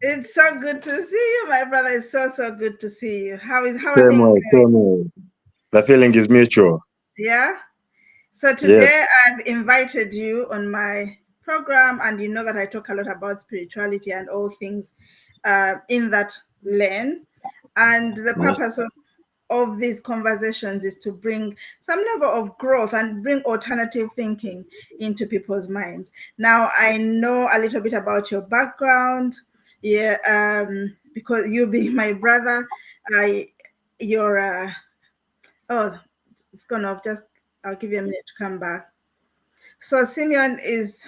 It's so good to see you, my brother. It's so good to see you. How are Same things way, going? same way. The feeling is mutual. Yeah. So today Yes, I've invited you on my program, and you know that I talk a lot about spirituality and all things in that lane. And the yes, purpose of these conversations is to bring some level of growth and bring alternative thinking into people's minds. Now, I know a little bit about your background. Yeah, because you being my brother, I you're oh, it's gone off. Just I'll give you a minute to come back. So Simeon is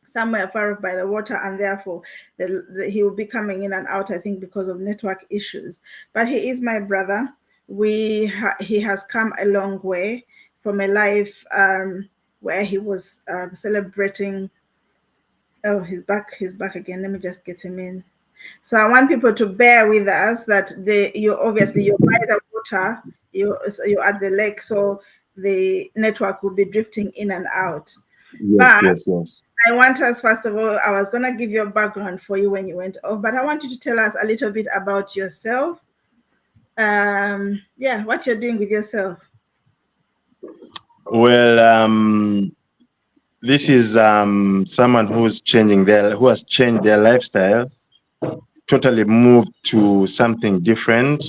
somewhere far off by the water, and therefore he will be coming in and out, I think, because of network issues. But he is my brother. He has come a long way from a life where he was celebrating. Oh, he's back again. Let me just get him in. So I want people to bear with us that you're by the water, you're at the lake, so the network will be drifting in and out. yes, But yes, yes. I want us, first of all, I was going to give you a background for you when you went off, but I want you to tell us a little bit about yourself. Yeah, what you're doing with yourself. Well, this is someone who has changed their lifestyle, totally moved to something different.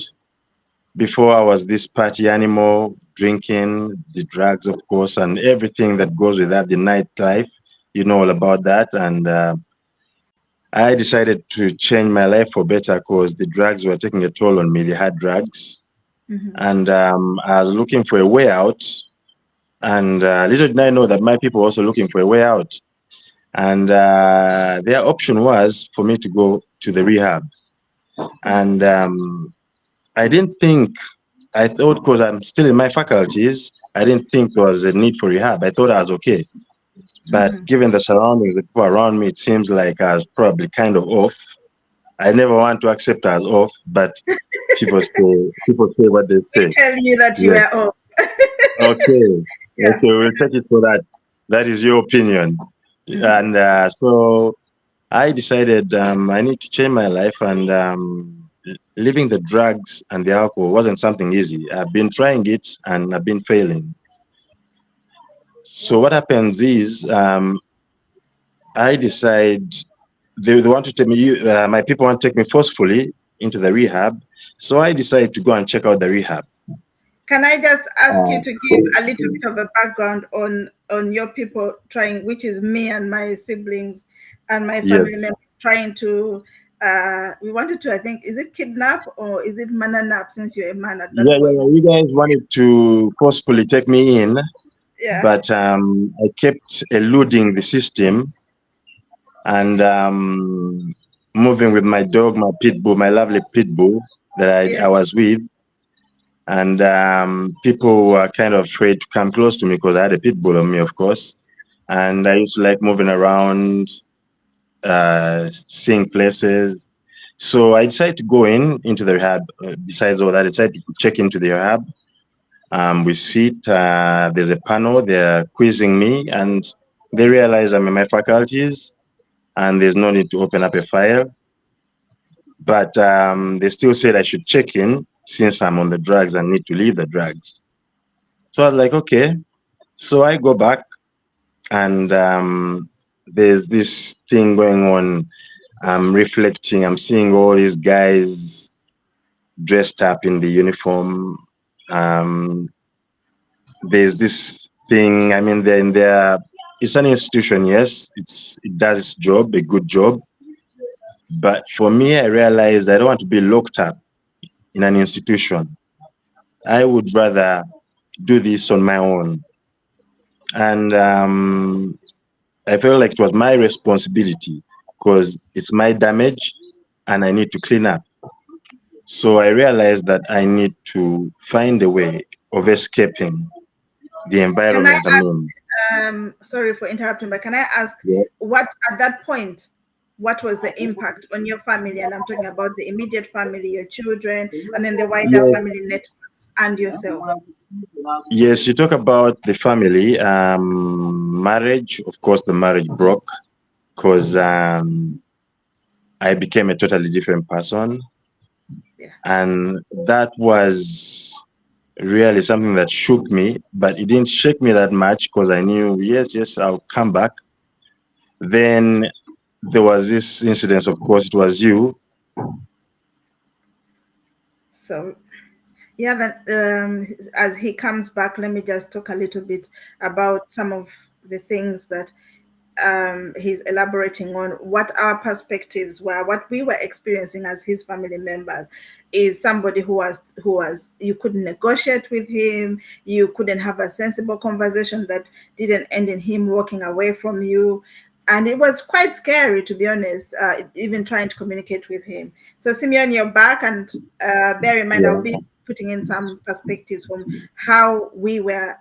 Before I was this party animal, drinking, the drugs, of course, and everything that goes with that, the nightlife. You know all about that, and I decided to change my life for better because the drugs were taking a toll on me. The hard drugs, Mm-hmm. and I was looking for a way out. And little did I know that my people were also looking for a way out. And their option was for me to go to the rehab. And I didn't think, I thought because I'm still in my faculties, I didn't think there was a need for rehab. I thought I was okay. But Mm-hmm. given the surroundings, the people around me, it seems like I was probably kind of off. I never want to accept as off, but people say what they We say. tell you that you Yes. are off. Okay. Yeah. Okay. We'll take it for that. That is your opinion. Mm-hmm. And so I decided I need to change my life, and leaving the drugs and the alcohol wasn't something easy. I've been trying it and I've been failing. So what happens is I decide they want to take me. My people want to take me forcefully into the rehab. So I decided to go and check out the rehab. Can I just ask you Uh, to give a little bit of a background on your people trying, which is me and my siblings and my family yes. members trying to we wanted to, I think, is it kidnap or is it mananap, since you're a man at that Yeah, yeah, point? yeah. You guys wanted to forcefully take me in, Yeah. but I kept eluding the system and moving with my dog, my pit bull, my lovely pit bull that Yeah. I was with. And people were kind of afraid to come close to me because I had a pit bull on me, of course. And I used to like moving around, seeing places. So I decided to go into the rehab. Besides all that, I decided to check into the rehab. We sit, there's a panel, they're quizzing me, and they realize I'm in my faculties, and there's no need to open up a file. But they still said I should check in since I'm on the drugs and need to leave the drugs. So I was like, okay. So I go back, and there's this thing going on. I'm reflecting, I'm seeing all these guys dressed up in the uniform. Um, there's this thing, I mean, they're in their, it's an institution, yes, it does its job, a good job. But for me, I realized I don't want to be locked up in an institution. I would rather do this on my own. And I felt like it was my responsibility because it's my damage and I need to clean up. So I realized that I need to find a way of escaping the Can I environment I'm ask, in. sorry for interrupting, but can I ask Yeah. what at that point, what was the impact on your family? And I'm talking about the immediate family, your children, and then the wider Yes, family networks and yourself. yes, you talk about the family, marriage. Of course, the marriage broke because I became a totally different person. Yeah. And that was really something that shook me, but it didn't shake me that much because I knew, yes, yes, I'll come back. Then there was this incident, of course, it was you. So yeah, then as he comes back, let me just talk a little bit about some of the things that he's elaborating on, what our perspectives were, what we were experiencing as his family members. Is somebody who was you couldn't negotiate with him, you couldn't have a sensible conversation that didn't end in him walking away from you. And it was quite scary, to be honest, even trying to communicate with him. So, Simeon, you're back, and bear in mind, I'll Yeah. be putting in some perspectives from how we were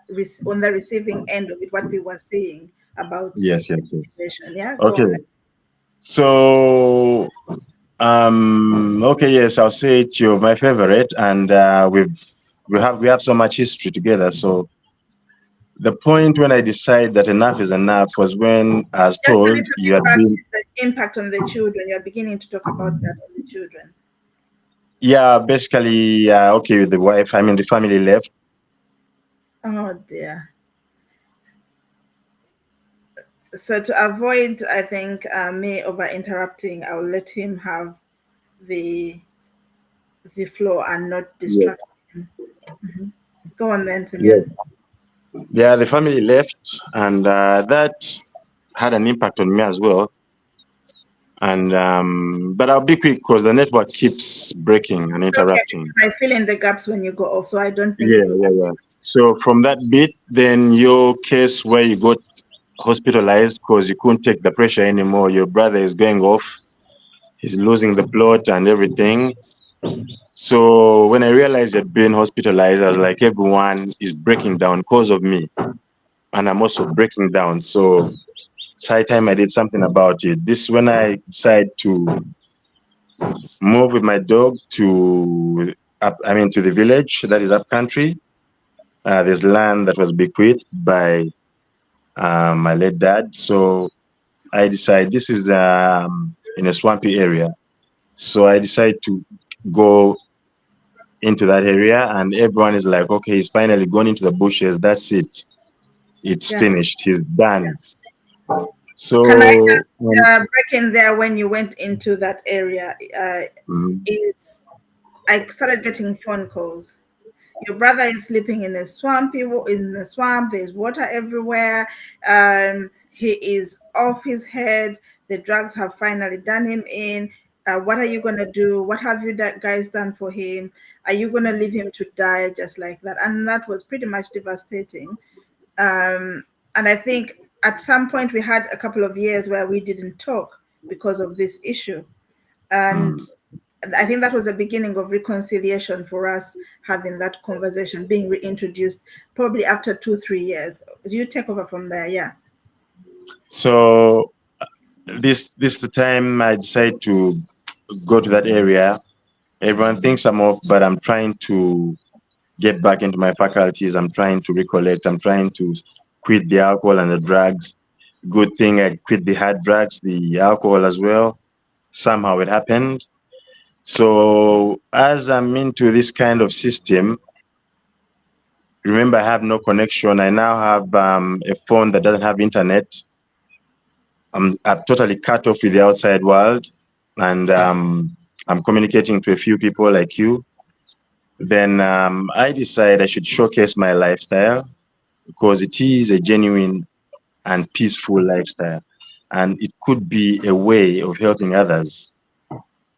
on the receiving end of it, what we were seeing about Yes, the yes, yes. situation. Yeah, go Okay. on. So, okay, yes, I'll say it. You're my favorite, and we have so much history together. So the point when I decided that enough is enough was when I was Just a told little you bit had back, been. is the impact on the children. You're beginning to talk about that on the children. Yeah, basically, okay, with the wife. I mean, the family left. Oh dear. So to avoid, I think, me over interrupting, I'll let him have the the floor and not Yes. distract him. Mhm. Go on then, Yes. Simeon. Yeah, the family left, and that had an impact on me as well. And but I'll be quick because the network keeps breaking and It's okay interrupting. because I fill in the gaps when you go off, so I don't think Yeah, it will. yeah, yeah. So from that bit, then your case where you got hospitalized because you couldn't take the pressure anymore. Your brother is going off. He's losing the plot and everything. So when I realized I'd been hospitalized, I was like, everyone is breaking down because of me, and I'm also breaking down. So it's high time I did something about it. This when I decided to move with my dog to up, I mean to the village that is up country. There's land that was bequeathed by my late dad. So I decided this is in a swampy area. So I decided to go into that area, and everyone is like, okay, he's finally gone into the bushes. That's it. It's Yeah. finished. He's Yeah. done. Can I So, break in there when you went into that area? mhm. Is I started getting phone calls. Your brother is sleeping in a in the swamp. There's water everywhere. He is off his head. The drugs have finally done him in. What are you gonna do? What have you guys done for him? Are you gonna leave him to die just like that? And that was pretty much devastating. And I think at some point we had a couple of years where we didn't talk because of this issue. And Mm. I think that was the beginning of reconciliation for us, having that conversation, being reintroduced probably after 2, 3 years. Do you take over from there? Yeah. So this is the time I decide to go to that area. Everyone thinks I'm off, but I'm trying to get back into my faculties. I'm trying to recollect. I'm trying to quit the alcohol and the drugs. Good thing I quit the hard drugs, the alcohol as well. Somehow it happened. So as I'm into this kind of system, remember I have no connection. I now have a phone that doesn't have internet. I've totally cut off with the outside world, and I'm communicating to a few people like you. Then I decide I should showcase my lifestyle because it is a genuine and peaceful lifestyle, and it could be a way of helping others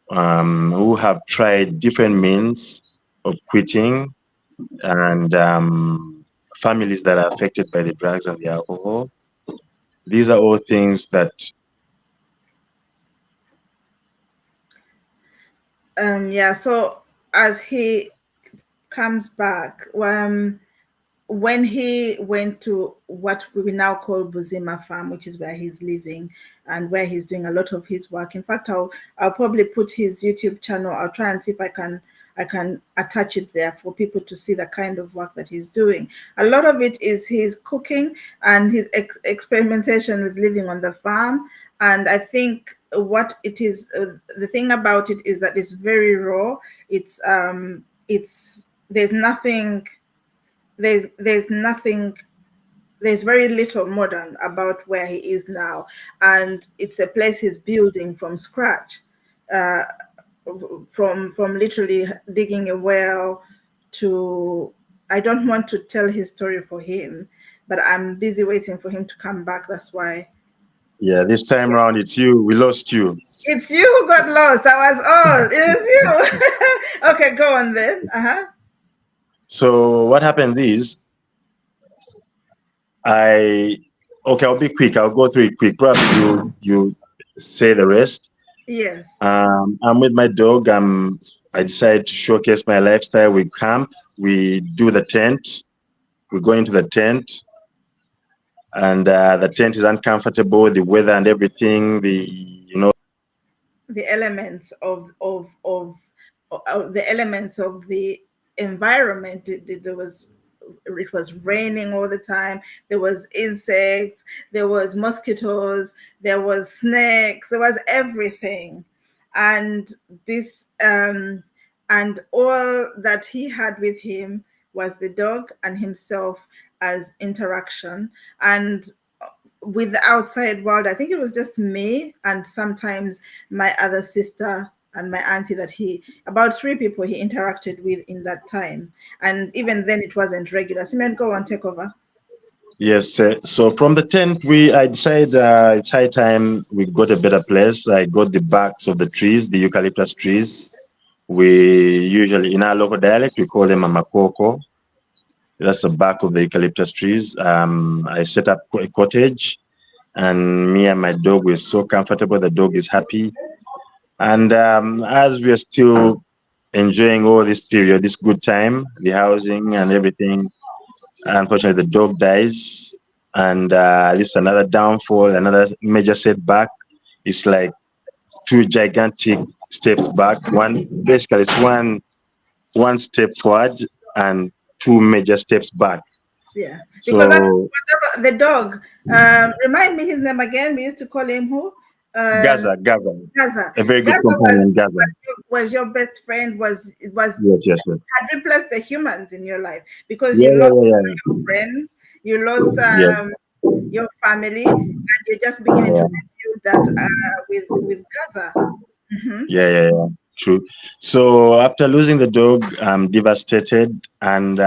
who have tried different means of quitting, and families that are affected by the drugs and the alcohol. These are all things that. Yeah. So as he comes back, when he went to what we now call Buzima Farm, which is where he's living and where he's doing a lot of his work. In fact, I'll probably put his YouTube channel. I'll try and see if I can attach it there for people to see the kind of work that he's doing. A lot of it is his cooking and his experimentation with living on the farm. And I think what it is, the thing about it is that it's very raw. It's there's nothing, there's nothing, there's very little modern about where he is now, and it's a place he's building from scratch, uh, from literally digging a well to. I don't want to tell his story for him, but I'm busy waiting for him to come back. That's why. Yeah, this time around it's you. We lost you. It's you who got lost. I was all. It was you. Okay, go on then. Uh huh. So what happens is I okay, I'll be quick. I'll go through it quick. Probably you say the rest. Yes. I'm with my dog. I decided to showcase my lifestyle. We camp. We do the tent. We go into the tent, and the tent is uncomfortable. The weather and everything. The elements of the elements of the environment. There was, it was raining all the time. There was insects, there was mosquitoes, there was snakes, there was everything. And this and all that he had with him was the dog and himself as interaction. And with the outside world, I think it was just me and sometimes my other sister and my auntie, that he, about three people he interacted with in that time. And even then it wasn't regular. Simeon, go on, take over. Yes. So from the tent, I decided it's high time we got a better place. I got the backs of the trees, the eucalyptus trees. We usually, in our local dialect, we call them a makoko. That's the back of the eucalyptus trees. I set up a cottage, and me and my dog were so comfortable. The dog is happy, and as we are still enjoying all this period, this good time, the housing and everything, unfortunately, the dog dies, and this is another downfall, another major setback. It's like two gigantic steps back. Basically, it's one step forward and two major steps back. Yeah, because that, So the dog, remind me his name again. We used to call him who? um Gaza, Gaza. a very good Gaza companion, Gaza. was your best friend, was Yes, yes, yes. had replaced the humans in your life, because Yeah, you yeah, lost yeah, all your friends, you lost yeah. your family, and you're just beginning to Yeah, rebuild that with Gaza. Hmm. yeah, yeah, yeah. True. So after losing the dog, I'm devastated, and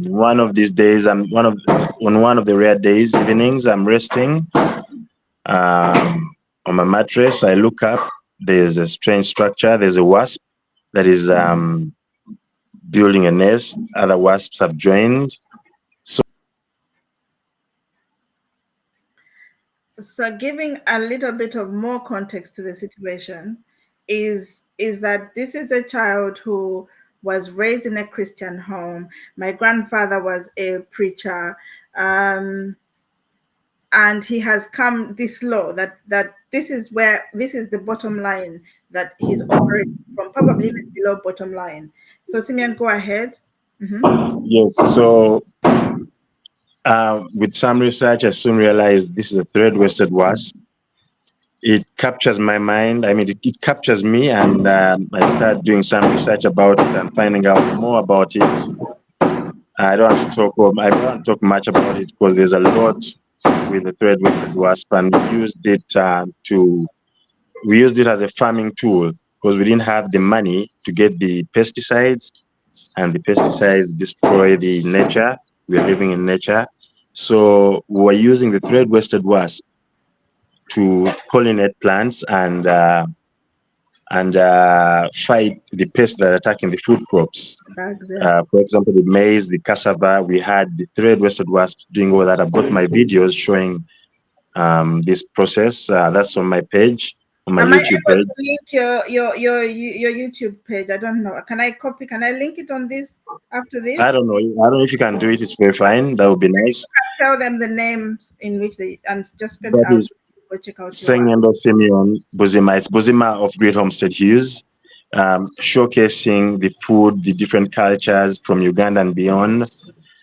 one of these days, on one of the rare days, evenings, I'm resting on my mattress. I look up. There's a strange structure. There's a wasp that is building a nest. Other wasps have joined. So So giving a little bit of more context to the situation is that this is a child who was raised in a Christian home. My grandfather was a preacher, um, and he has come this low, that this is where, this is the bottom line that he's operating from, probably even below bottom line. So Simeon, go ahead. Hmm. yes. So with some research, I soon realized this is a thread-waisted wasp. It captures my mind. I mean, it captures me, and I started doing some research about it and finding out more about it. I don't want to talk much about it because there's a lot with the thread-waisted wasp, and we used it as a farming tool because we didn't have the money to get the pesticides, and the pesticides destroy the nature. We're living in nature, so we were using the thread-waisted wasp to pollinate plants and fight the pests that are attacking the food crops. Bags, yeah. For example, the maize, the cassava, we had the thread-waisted wasps doing all that. I've got my videos showing this process. That's on my page, on my Am I YouTube able page. to link your YouTube page? I don't know. Can I copy? Can I link it on this after I this? don't know. I don't know if you can do it. It's very fine. That would be nice. Tell them the names in which they, and just spell it That out. is Go check out your work. Sengendo Simeon Buzima. It's Buzima of Great Homestead Hughes, showcasing the food, the different cultures from Uganda and beyond,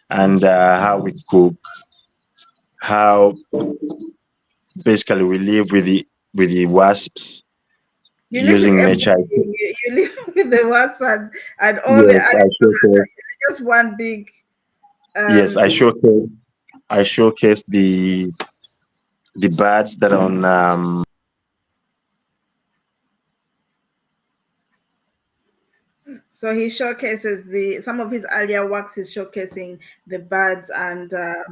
and how we cook, how basically we live with the with the wasps You live with using nature. everything. You live with the wasp and all the Yes, I animals showcase. are just one big. Yes, Um, I showcase the birds that are on. so he showcases the some of his earlier works is showcasing the birds and the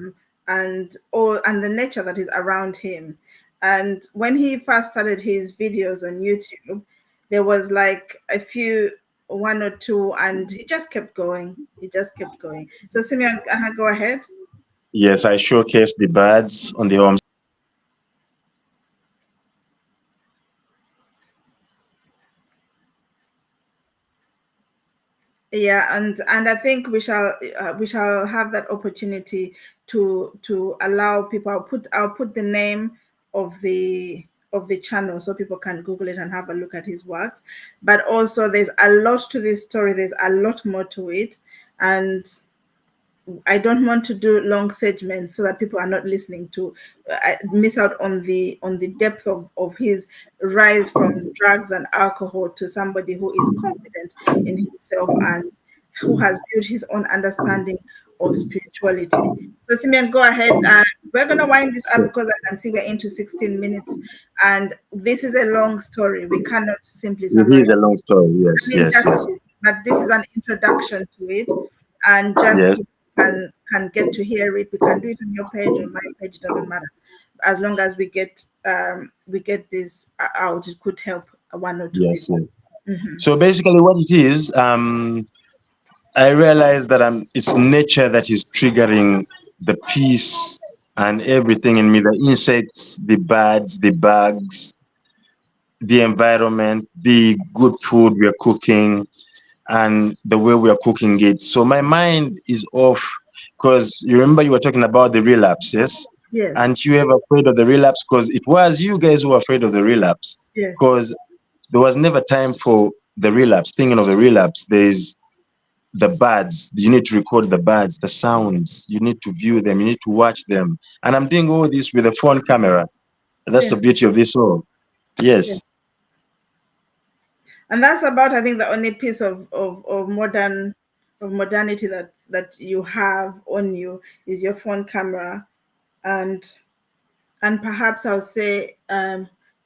nature that is around him. And when he first started his videos on YouTube, there was like a few, one or two, and he just kept going. He just kept going. So Simeon, go ahead. Yes, I showcase the birds on the home. Yeah, and I think we shall have that opportunity to allow people. I'll put the name of the channel so people can Google it and have a look at his works. But also, there's a lot to this story. There's a lot more to it, and I don't want to do long segments so that people are not listening to miss out on the depth of his rise from drugs and alcohol to somebody who is confident in himself and who has built his own understanding of spirituality. So Simeon, go ahead. We're gonna wind this up So because I can see we're into 16 minutes, and this is a long story. We cannot simply it summarize. is a long story. I Yes, mean, yes, just yes, this, but this is an introduction to it, and just yes, so can get to hear it. We can do it on your page or my page, doesn't matter. As long as we get this out, it could help one or two yes, people. yes. Hmm. So basically, what it is, I realize that it's nature that is triggering the peace and everything in me. The insects, the birds, the bugs, the environment, the good food we are cooking, and the way we are cooking it. So my mind is off because you remember you were talking about the relapse, yes? Yes, And you ever afraid of the relapse because it was you guys who were afraid of the relapse yes, because there was never time for the relapse. Thinking of the relapse, there's the birds. You need to record the birds, the sounds. You need to view them. You need to watch them. And I'm doing all this with a phone camera. That's the yeah, beauty of this all. yeah. Yes, And that's about, I think, the only piece of modernity that you have on you is your phone camera, and perhaps I'll say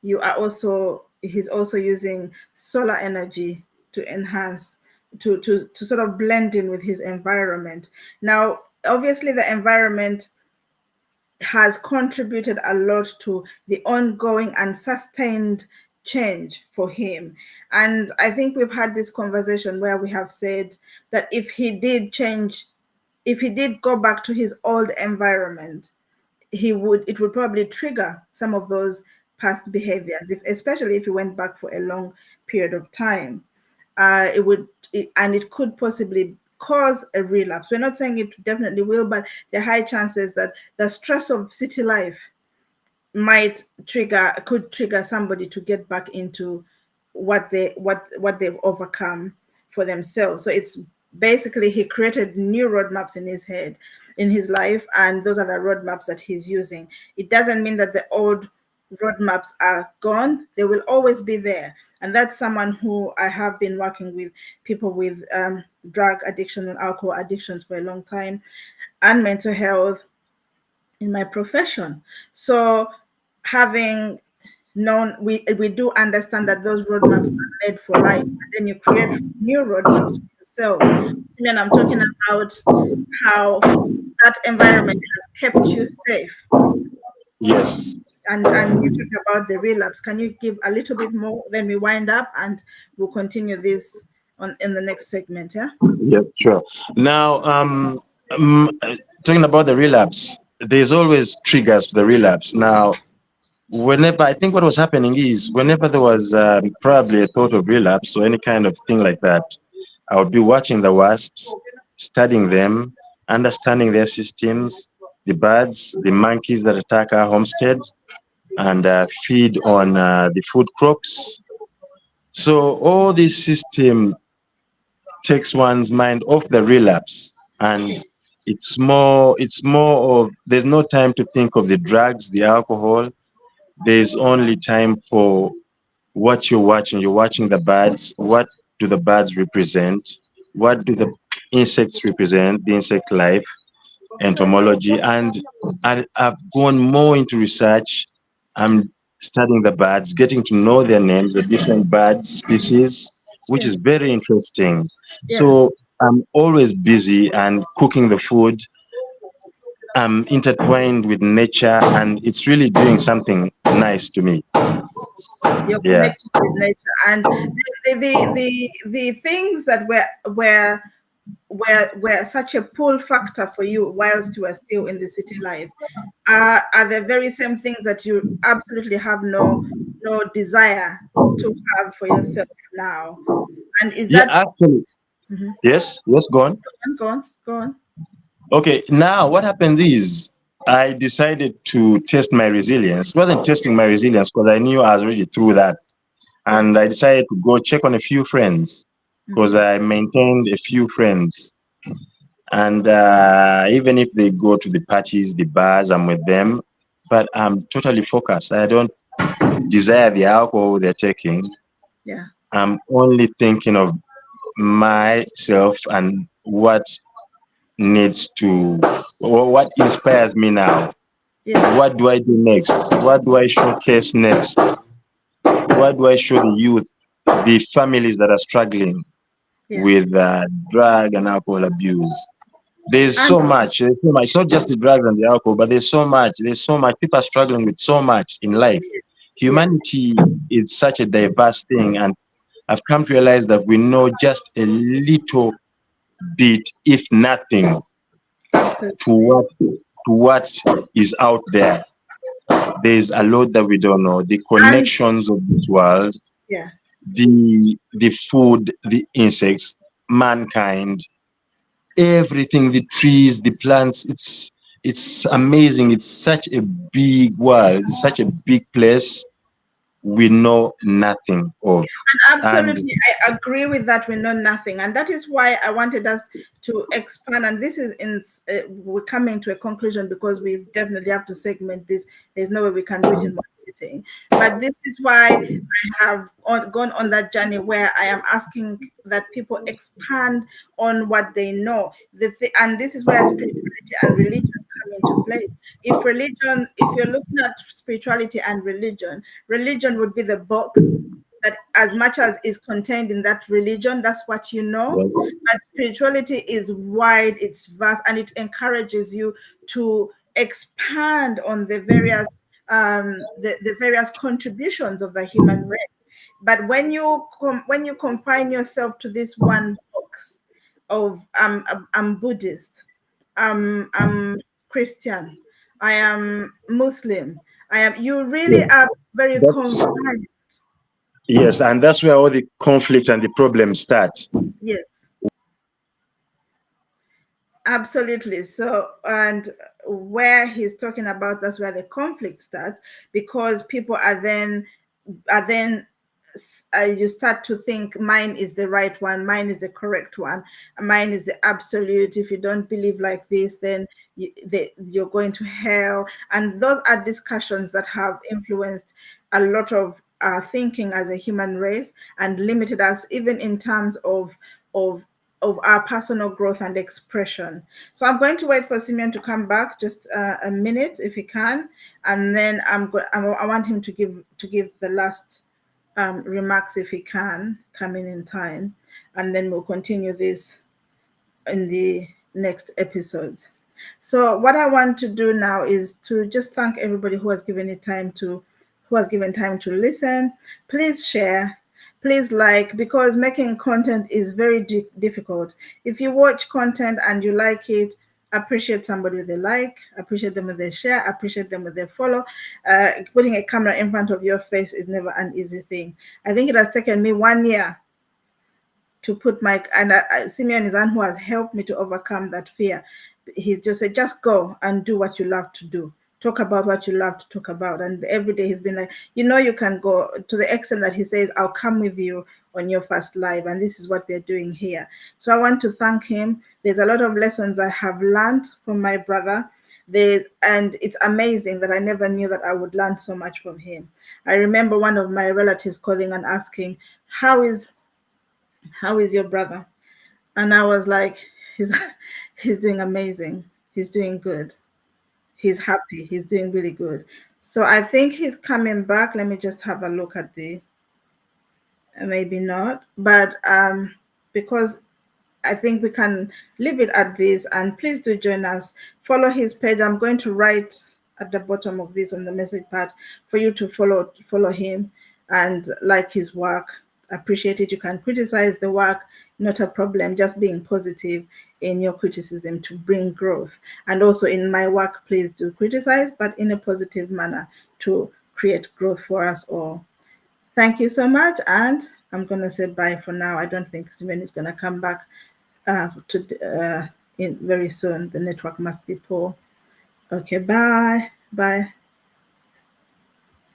you are also he's also using solar energy to enhance to sort of blend in with his environment. Now, obviously, the environment has contributed a lot to the ongoing and sustained change for him. And I think we've had this conversation where we have said that if he did change, if he did go back to his old environment, it would probably trigger some of those past behaviors, especially if he went back for a long period of time. And it could possibly cause a relapse. We're not saying it definitely will, but there are high chances that the stress of city life could trigger somebody to get back into what they've overcome for themselves. So it's basically he created new roadmaps in his head, in his life, and those are the roadmaps that he's using. It doesn't mean that the old roadmaps are gone. They will always be there. And that's someone who I have been working with people with drug addiction and alcohol addictions for a long time, and mental health in my profession. So having known, we do understand that those roadmaps are made for life, and then you create new roadmaps for yourself. And I'm talking about how that environment has kept you safe. yes, And you talked about the relapse. Can you give a little bit more? Then we wind up and we'll continue this on in the next segment. Yeah. yes, sure. Now, um, talking about the relapse, there's always triggers to the relapse. Now, whenever I think what was happening is whenever there was probably a thought of relapse or any kind of thing like that, I would be watching the wasps, studying them, understanding their systems, the birds, the monkeys that attack our homestead and feed on the food crops. So all this system takes one's mind off the relapse, and it's more of there's no time to think of the drugs, the alcohol. There's only time for what you're watching. You're watching the birds. What do the birds represent? What do the insects represent? The insect life, entomology, and I've gone more into research. Yeah, I'm studying the birds, getting to know their names, the different bird species, which yeah, is very interesting. yeah. So I'm always busy and cooking the food. I'm intertwined with nature, and it's really doing something nice to me. You're Yeah. connected with nature, and the things that were such a pull factor for you whilst you were still in the city life are the very same things that you absolutely have no desire to have for yourself now. And is Yeah, that actually, Mhm. yes, yes, go on. Go on, go on. Okay, now what happens is I decided to test my resilience. It wasn't testing my resilience because I knew I was already through that. Yeah. And I decided to go check on a few friends because Hmm. I maintained a few friends. And even if they go to the parties, the bars, I'm with them. But I'm totally focused. I don't desire the alcohol they're taking. Yeah. I'm only thinking of myself and what needs to, or what inspires me now. Yeah. What do I do next? What do I showcase next? What do I show the youth, the families that are struggling Yeah. with drug and alcohol abuse? There's And so much. There's so much. It's not just the drugs and the alcohol, but there's so much. There's so much. People are struggling with so much in life. yes, Humanity is such a diverse thing, and I've come to realize that we know just a little bit, if nothing, absolutely. to what is out there. There's a lot that we don't know. The And connections of this world, yeah. the food, the insects, mankind, everything, the trees, the plants. It's amazing. It's such a big world, such a big place we know nothing of. And Absolutely, I agree with that. We know nothing, and that is why I wanted us to expand. And this is we're coming to a conclusion because we definitely have to segment this. There's no way we can do it in one sitting. But this is why I have gone on that journey where I am asking that people expand on what they know. And this is where spirituality and religion come into place. If you're looking at spirituality and religion would be the box that as much as is contained in that religion, that's what you know. But spirituality is wide, it's vast, and it encourages you to expand on the various contributions of the human race. But when you confine yourself to this one box of I'm Buddhist, I'm Christian, I am Muslim, I am, you really yeah, are very that's confined. yes, and that's where all the conflict and the problems start. Yes, absolutely. So, and where he's talking about, that's where the conflict starts, because people are then you start to think mine is the right one, mine is the correct one, mine is the absolute. If you don't believe like this, then you're going to hell. And those are discussions that have influenced a lot of our thinking as a human race and limited us even in terms of of our personal growth and expression. So I'm going to wait for Simeon to come back, just a minute if he can, and then I want him to give the last remarks if he can come in time, and then we'll continue this in the next episodes. So what I want to do now is to just thank everybody who has given time to listen. Please share, please like, because making content is very difficult. If you watch content and you like it, appreciate somebody with a like, appreciate them with a share, appreciate them with a follow. Putting a camera in front of your face is never an easy thing. I think it has taken me 1 year to put my, and Simeon is one who has helped me to overcome that fear. He just said, just go and do what you love to do. Talk about what you love to talk about. And every day he's been like, you can go, to the extent that he says, I'll come with you on your first live. And this is what we're doing here. So I want to thank him. There's a lot of lessons I have learned from my brother. And it's amazing that I never knew that I would learn so much from him. I remember one of my relatives calling and asking, how is your brother? And I was like, he's he's doing amazing. He's doing good. He's happy. He's doing really good. So I think he's coming back. Let me just have a look at the, maybe not, but because I think we can leave it at this. And please do join us. Follow his page. I'm going to write at the bottom of this on the message part for you to follow him and like his work. Appreciate it. You can criticize the work, not a problem. Just being positive in your criticism to bring growth. And also in my work, please do criticize, but in a positive manner to create growth for us all. Thank you so much. And I'm going to say bye for now. I don't think Simeon is going to come back in very soon. The network must be poor. Okay, bye. Bye.